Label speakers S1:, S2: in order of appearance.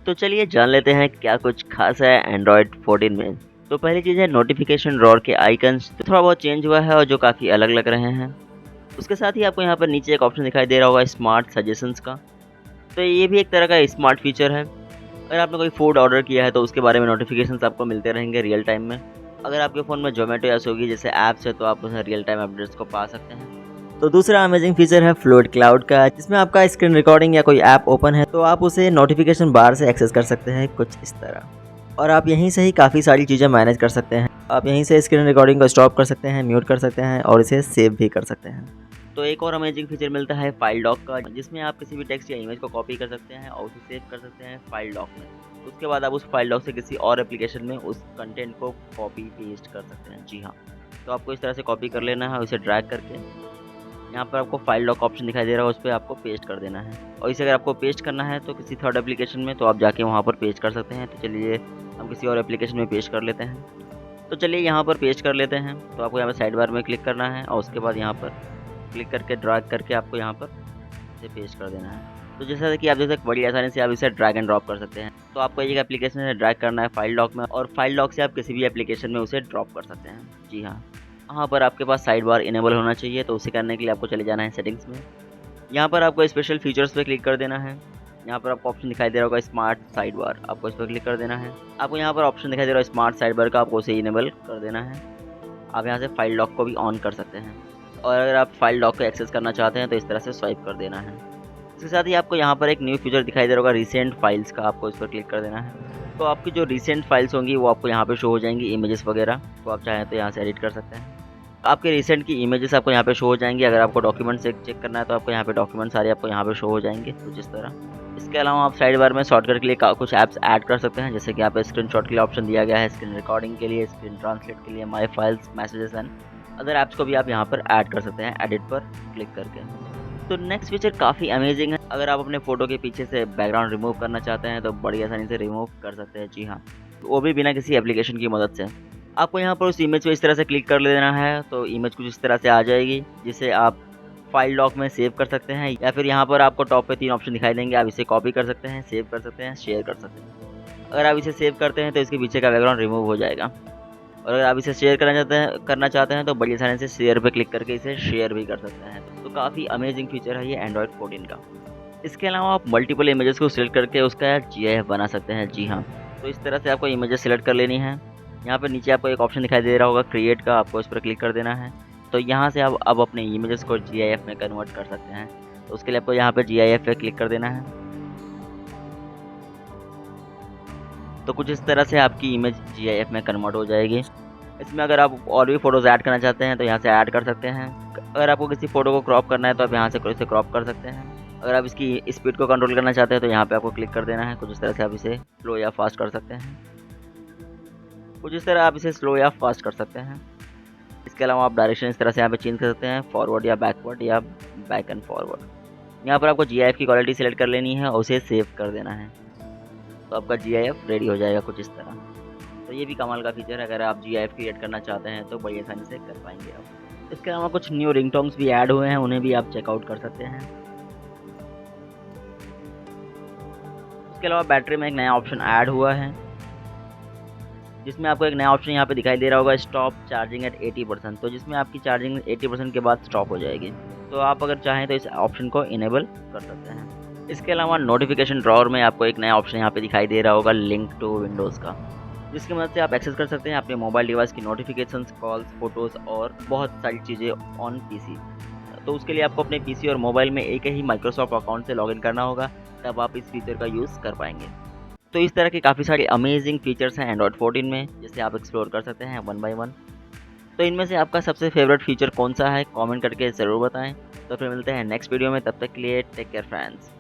S1: तो चलिए जान लेते हैं क्या कुछ खास है एंड्रॉयड 14 में। तो पहली चीज़ है नोटिफिकेशन रॉर के आइकन्स, तो थोड़ा बहुत चेंज हुआ है और जो काफ़ी अलग लग रहे हैं। उसके साथ ही आपको यहाँ पर नीचे एक ऑप्शन दिखाई दे रहा होगा स्मार्ट सजेशंस का। तो ये भी एक तरह का स्मार्ट फीचर है। अगर आपने कोई फूड ऑर्डर किया है तो उसके बारे में नोटिफिकेशंस आपको मिलते रहेंगे रियल टाइम में। अगर आपके फ़ोन में जोमेटो या स्विगी जैसे ऐप्स है तो आप उसमें रियल टाइम अपडेट्स को पा सकते हैं। तो दूसरा अमेजिंग फीचर है फ्लोट क्लाउड का, जिसमें आपका स्क्रीन रिकॉर्डिंग या कोई ऐप ओपन है तो आप उसे नोटिफिकेशन बार से एक्सेस कर सकते हैं कुछ इस तरह। और आप यहीं से ही काफ़ी सारी चीज़ें मैनेज कर सकते हैं। आप यहीं से स्क्रीन रिकॉर्डिंग को स्टॉप कर सकते हैं, म्यूट कर सकते हैं और इसे सेव भी कर सकते हैं। तो एक और अमेजिंग फीचर मिलता है फाइल लॉक का, जिसमें आप किसी भी टेक्स्ट या इमेज को कॉपी कर सकते हैं और उसे सेव कर सकते हैं फाइल लॉक में। उसके बाद आप उस फाइल लॉक से किसी और एप्लीकेशन में उस कंटेंट को कॉपी पेस्ट कर सकते हैं। जी हाँ, तो आपको इस तरह से कॉपी कर लेना है और इसे ड्रैग करके यहाँ पर आपको फाइल लॉक ऑप्शन दिखाई दे रहा है, उस पर आपको पेस्ट कर देना है। और इसे अगर आपको पेस्ट करना है तो किसी थर्ड एप्लीकेशन में तो आप जाके वहाँ पर पेस्ट कर सकते हैं। तो चलिए हम किसी और एप्लीकेशन में पेस्ट कर लेते हैं। तो चलिए यहाँ पर पेस्ट कर लेते हैं। तो आपको यहाँ पर साइड बार में क्लिक करना है और उसके बाद यहाँ पर क्लिक करके ड्रैग करके आपको यहाँ पर इसे पेस्ट कर देना है। तो जैसा कि आप देख सकते बड़ी आसानी से आप इसे ड्रैग एंड ड्रॉप कर सकते हैं। तो आपको एक एप्लीकेशन से ड्रैग करना है फाइल लॉक में और फाइल लॉक से आप किसी भी एप्लीकेशन में उसे ड्रॉप कर सकते हैं। जी हाँ, यहाँ पर आपके पास साइड बार इनेबल होना चाहिए। तो उसे करने के लिए आपको चले जाना है सेटिंग्स में। यहाँ पर आपको स्पेशल फीचर्स पे क्लिक कर देना है। यहाँ पर आपको ऑप्शन दिखाई दे रहा होगा स्मार्ट साइड बार, आपको इस पर क्लिक कर देना है। आपको यहाँ पर ऑप्शन दिखाई दे रहा है स्मार्ट साइड बार का, आपको उसे इनेबल कर देना है। आप यहाँ से फाइल लॉक को भी ऑन कर सकते हैं और अगर आप फाइल लॉक को एक्सेस करना चाहते हैं तो इस तरह से स्वाइप कर देना है। इसके साथ ही आपको यहाँ पर एक न्यू फीचर दिखाई दे रहा होगा रिसेंट फाइल्स का, आपको इस पर क्लिक कर देना है। तो आपकी जो रिसेंट फाइल्स होंगी वो आपको यहाँ पे शो हो जाएंगी, इमेजेस वगैरह। तो आप चाहें तो यहाँ से एडिट कर सकते हैं। आपके रिसेंट की इमेजेस आपको यहाँ पे शो हो जाएंगी। अगर आपको डॉक्यूमेंट से चेक करना है तो आपको यहाँ पे डॉक्यूमेंट सारे आपको यहाँ पे शो हो जाएंगे कुछ इस तरह। इसके अलावा आप साइड बार में शॉर्टकट के लिए कुछ ऐप्स ऐड कर सकते हैं, जैसे कि यहाँ पे स्क्रीनशॉट के लिए ऑप्शन दिया गया है, स्क्रीन रिकॉर्डिंग के लिए, स्क्रीन ट्रांसलेट के लिए, my files, messages and other apps को भी आप यहाँ पर ऐड कर सकते हैं एडिट पर क्लिक करके। तो नेक्स्ट फीचर काफ़ी अमेजिंग है। अगर आप अपने फ़ोटो के पीछे से बैकग्राउंड रिमूव करना चाहते हैं तो बड़ी आसानी से रिमूव कर सकते हैं। जी हाँ, वो भी बिना किसी एप्लीकेशन की मदद से। आपको यहाँ पर उस इमेज पे इस तरह से क्लिक कर लेना है तो इमेज कुछ इस तरह से आ जाएगी, जिसे आप फाइल लॉक में सेव कर सकते हैं या फिर यहाँ पर आपको टॉप पे 3 ऑप्शन दिखाई देंगे। आप इसे कॉपी कर सकते हैं, सेव कर सकते हैं, शेयर कर सकते हैं। अगर आप इसे सेव करते हैं तो इसके पीछे का बैकग्राउंड रिमूव हो जाएगा और अगर आप इसे शेयर करना चाहते हैं तो बड़ी आसानी से शेयर पे क्लिक करके इसे शेयर भी कर सकते हैं। तो काफ़ी अमेजिंग फीचर है ये एंड्रॉयड 14 का। इसके अलावा आप मल्टीपल इमेजेस को सिलेक्ट करके उसका GIF बना सकते हैं। जी हाँ, तो इस तरह से आपको इमेजेस सिलेक्ट कर लेनी है। यहाँ पर नीचे आपको एक ऑप्शन दिखाई दे रहा होगा क्रिएट का, आपको इस पर क्लिक कर देना है। तो यहाँ से आप अब अपने इमेजेस को GIF में कन्वर्ट कर सकते हैं। तो उसके लिए आपको यहाँ पे GIF पे क्लिक कर देना है। तो कुछ इस तरह से आपकी इमेज GIF में कन्वर्ट हो जाएगी। इसमें अगर आप और भी फ़ोटोज़ ऐड करना चाहते हैं तो यहाँ से ऐड कर सकते हैं। अगर आपको किसी फ़ोटो को क्रॉप करना है तो आप यहाँ से इसे क्रॉप कर सकते हैं। अगर आप इसकी स्पीड को कंट्रोल करना चाहते हैं तो यहाँ पे आपको क्लिक कर देना है। कुछ इस तरह से आप इसे स्लो या फास्ट कर सकते हैं। कुछ इस तरह आप इसे स्लो या फास्ट कर सकते हैं। इसके अलावा आप डायरेक्शन इस तरह से यहाँ पे चेंज कर सकते हैं, फॉरवर्ड या बैकवर्ड या बैक एंड फॉरवर्ड। यहाँ पर आपको GIF की क्वालिटी सेलेक्ट कर लेनी है और उसे सेव कर देना है। तो आपका GIF रेडी हो जाएगा कुछ इस तरह। तो ये भी कमाल का फीचर है। अगर आप GIF क्रिएट करना चाहते हैं तो बड़ी आसानी से कर पाएंगे आप। इसके अलावा कुछ न्यू रिंगटोन्स भी ऐड हुए हैं, उन्हें भी आप चेकआउट कर सकते हैं। इसके अलावा बैटरी में एक नया ऑप्शन ऐड हुआ है, जिसमें आपको एक नया ऑप्शन यहाँ पे दिखाई दे रहा होगा स्टॉप चार्जिंग एट 80%। तो जिसमें आपकी चार्जिंग 80% के बाद स्टॉप हो जाएगी। तो आप अगर चाहें तो इस ऑप्शन को इनेबल कर सकते हैं। इसके अलावा नोटिफिकेशन ड्रॉअर में आपको एक नया ऑप्शन यहाँ पे दिखाई दे रहा होगा लिंक टू विंडोज़ का, जिसकी मदद से आप एक्सेस कर सकते हैं अपने मोबाइल डिवाइस की नोटिफिकेशंस, कॉल्स, फोटोज़ और बहुत सारी चीज़ें ऑन PC। तो उसके लिए आपको अपने PC और मोबाइल में एक ही माइक्रोसॉफ्ट अकाउंट से लॉगिन करना होगा, तब आप इस फीचर का यूज़ कर पाएंगे। तो इस तरह के काफ़ी सारे अमेजिंग फीचर्स हैं एंड्रॉयड 14 में, जिसे आप एक्सप्लोर कर सकते हैं वन बाय वन। तो इनमें से आपका सबसे फेवरेट फीचर कौन सा है, कमेंट करके ज़रूर बताएं। तो फिर मिलते हैं नेक्स्ट वीडियो में, तब तक के लिए टेक केयर फ्रेंड्स।